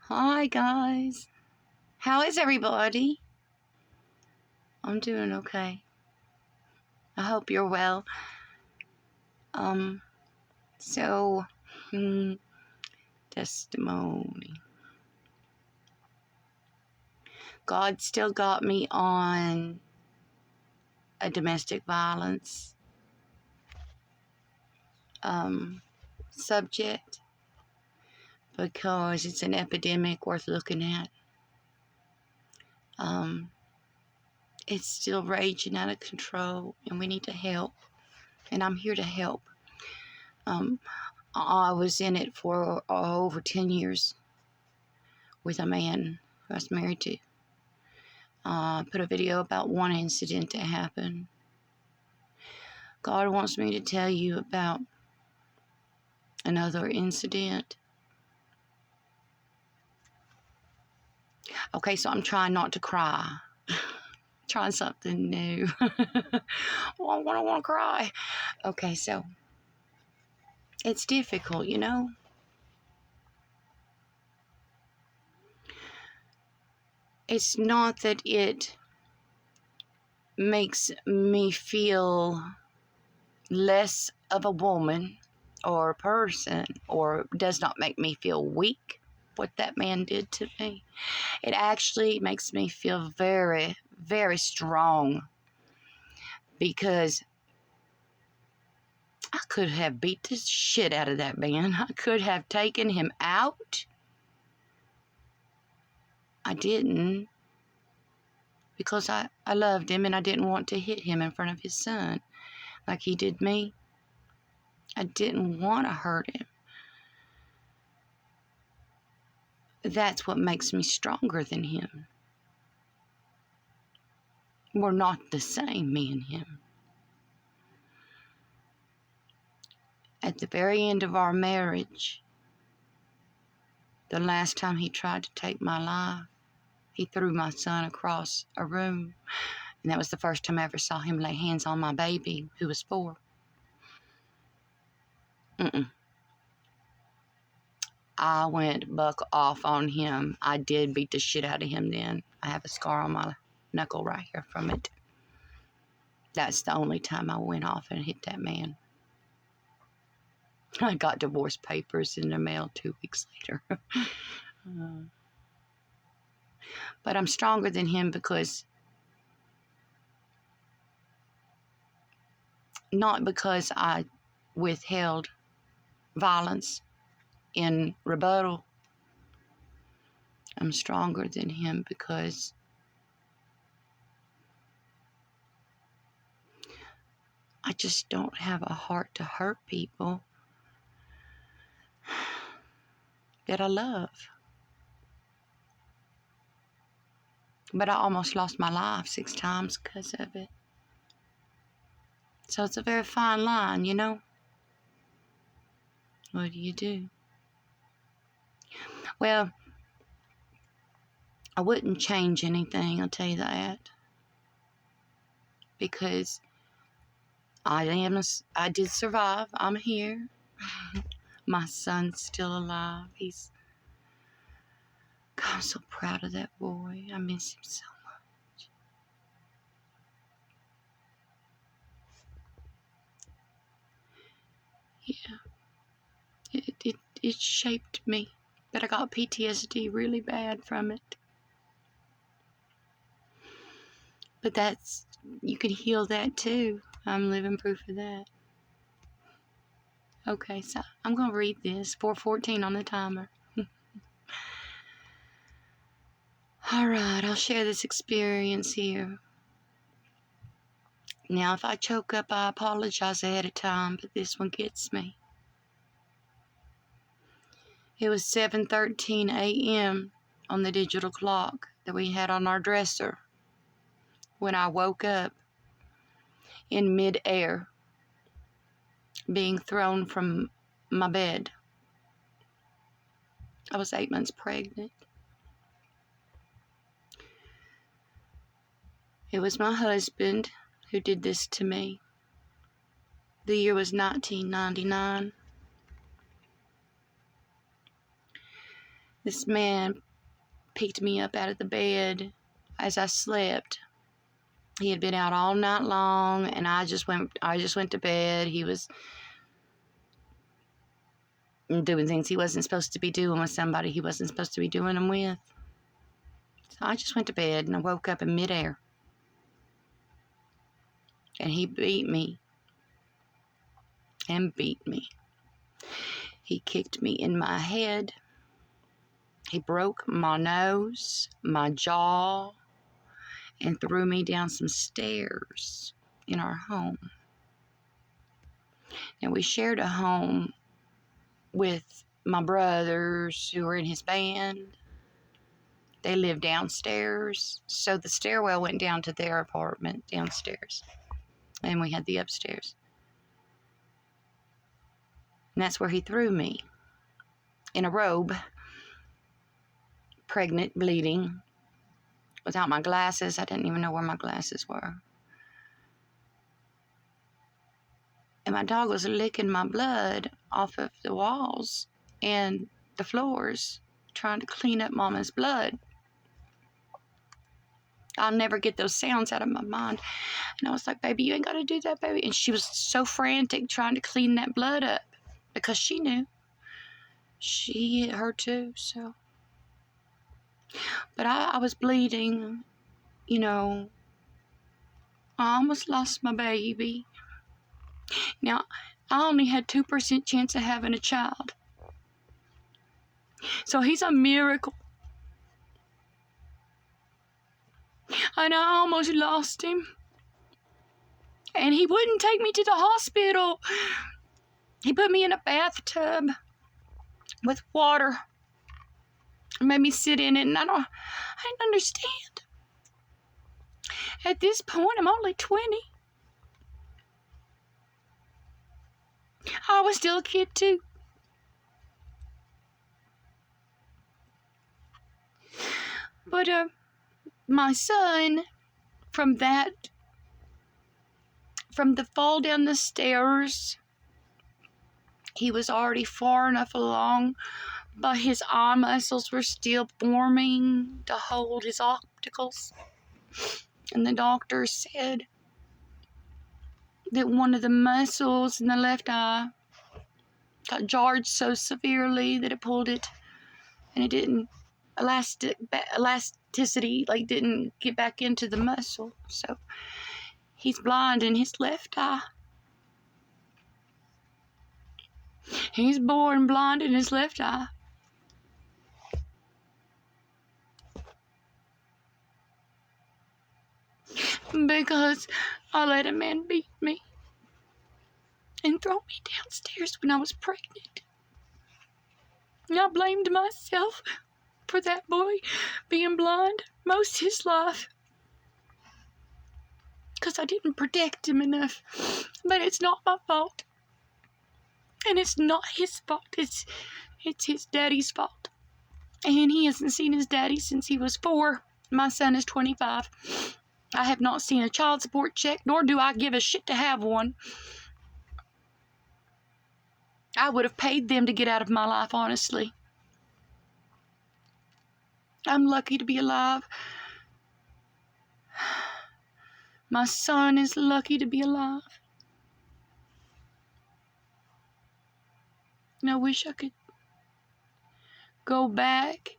Hi guys, how is everybody? I'm doing okay. I hope you're well. Um, so, testimony. God still got me on a domestic violence subject because it's an epidemic worth looking at. It's still raging out of control and we need to help, and I'm here to help. I was in it for over 10 years with a man who I was married to. Put a video about one incident that happened. God wants me to tell you about another incident. Okay, so I'm trying not to cry. Trying something new. Well, I don't want to cry. Okay, so it's difficult, you know? It's not that it makes me feel less of a woman or a person, or does not make me feel weak, what that man did to me. It actually makes me feel very, very strong, because I could have beat the shit out of that man. I could have taken him out. I didn't, because I loved him and I didn't want to hit him in front of his son like he did me. I didn't want to hurt him. That's what makes me stronger than him. We're not the same, me and him. At the very end of our marriage, the last time he tried to take my life, he threw my son across a room. And that was the first time I ever saw him lay hands on my baby, who was 4. I went buck off on him. I did beat the shit out of him then. I have a scar on my knuckle right here from it. That's the only time I went off and hit that man. I got divorce papers in the mail 2 weeks later. But I'm stronger than him, because not because I withheld violence in rebuttal. I'm stronger than him because I just don't have a heart to hurt people that I love. But I almost lost my life 6 times because of it. So it's a very fine line, you know? What do you do? Well, I wouldn't change anything, I'll tell you that. Because I did survive. I'm here. My son's still alive. God, I'm so proud of that boy. I miss him so much. Yeah. It shaped me. But I got PTSD really bad from it. But you can heal that too. I'm living proof of that. Okay, so I'm going to read this. 4:14 on the timer. Alright, I'll share this experience here. Now, if I choke up, I apologize ahead of time, but this one gets me. It was 7:13 a.m. on the digital clock that we had on our dresser when I woke up in mid-air, being thrown from my bed. I was 8 months pregnant. It was my husband who did this to me. The year was 1999. This man picked me up out of the bed as I slept. He had been out all night long, and I just went to bed. He was doing things he wasn't supposed to be doing with somebody he wasn't supposed to be doing them with. So I just went to bed, and I woke up in midair. And he beat me. And beat me. He kicked me in my head. He broke my nose, my jaw, and threw me down some stairs in our home. Now, we shared a home with my brothers who were in his band. They lived downstairs, so the stairwell went down to their apartment downstairs, and we had the upstairs. And that's where he threw me, in a robe, pregnant, bleeding, without my glasses. I didn't even know where my glasses were. And my dog was licking my blood off of the walls and the floors, trying to clean up Mama's blood. I'll never get those sounds out of my mind. And I was like, baby, you ain't got to do that, baby. And she was so frantic trying to clean that blood up because she knew. She hit her too, so. But I was bleeding, you know. I almost lost my baby. Now, I only had 2% chance of having a child. So he's a miracle. And I almost lost him. And he wouldn't take me to the hospital. He put me in a bathtub with water. Made me sit in it, and I didn't understand. At this point, I'm only 20. I was still a kid too. But my son, from the fall down the stairs, he was already far enough along, but his eye muscles were still forming to hold his opticals. And the doctor said that one of the muscles in the left eye got jarred so severely that it pulled it, and it didn't elasticity didn't get back into the muscle. So he's blind in his left eye. He's born blind in his left eye. Because I let a man beat me and throw me downstairs when I was pregnant. And I blamed myself for that boy being blind most of his life. Because I didn't protect him enough. But it's not my fault. And it's not his fault. It's his daddy's fault. And he hasn't seen his daddy since he was 4. My son is 25. I have not seen a child support check, nor do I give a shit to have one. I would have paid them to get out of my life, honestly. I'm lucky to be alive. My son is lucky to be alive. And I wish I could go back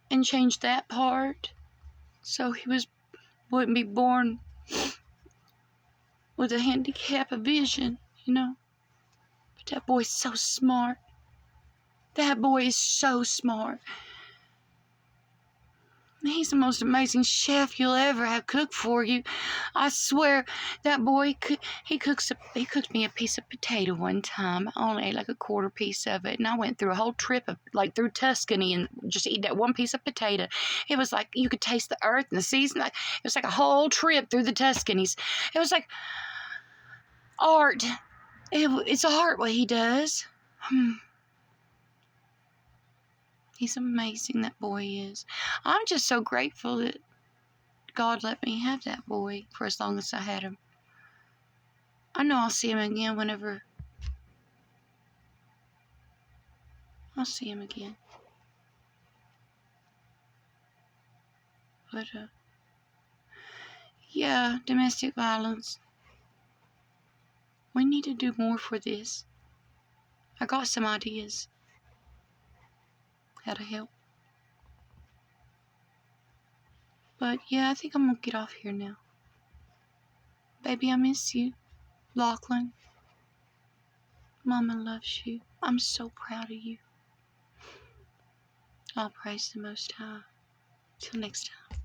and change that part so he wouldn't be born with a handicap of vision, you know. But that boy's so smart. That boy is so smart. He's the most amazing chef you'll ever have cooked for you. I swear, that boy, he cooked me a piece of potato one time. I only ate like a quarter piece of it, and I went through a whole trip of through Tuscany and just eat that one piece of potato. It was like you could taste the earth and the season. It was like a whole trip through the Tuscanies. It was like art. It's art what he does. He's amazing, that boy is. I'm just so grateful that God let me have that boy for as long as I had him. I know I'll see him again whenever I'll see him again. But, yeah, domestic violence. We need to do more for this. I got some ideas how to help. But, yeah, I think I'm gonna get off here now. Baby, I miss you. Lachlan, Mama loves you. I'm so proud of you. I'll praise the Most High. Till next time.